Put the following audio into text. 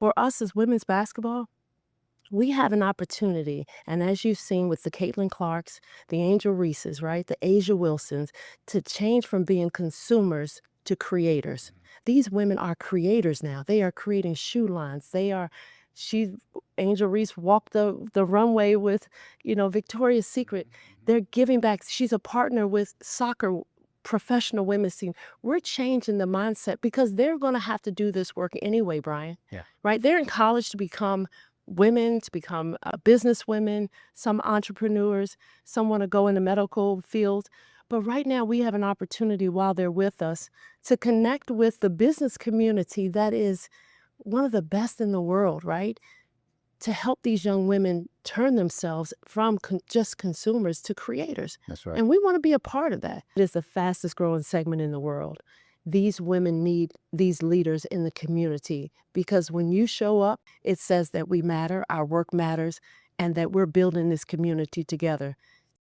For us as women's basketball, we have an opportunity, and as you've seen with the Caitlin Clarks, the Angel Reeses, right, the Asia Wilsons, to change from being consumers to creators. These women are creators now. They are creating shoe lines. She, Angel Reese walked the runway with, Victoria's Secret. They're giving back. She's a partner with soccer professional women's team. We're changing the mindset because they're going to have to do this work anyway, Brian. Yeah. Right? They're in college to become women, to become business women, some entrepreneurs, some want to go in the medical field. But right now, we have an opportunity while they're with us to connect with the business community that is one of the best in the world, right? To help these young women turn themselves from just consumers to creators. That's right. And we want to be a part of that. It is the fastest growing segment in the world. These women need these leaders in the community because when you show up, it says that we matter, our work matters, and that we're building this community together.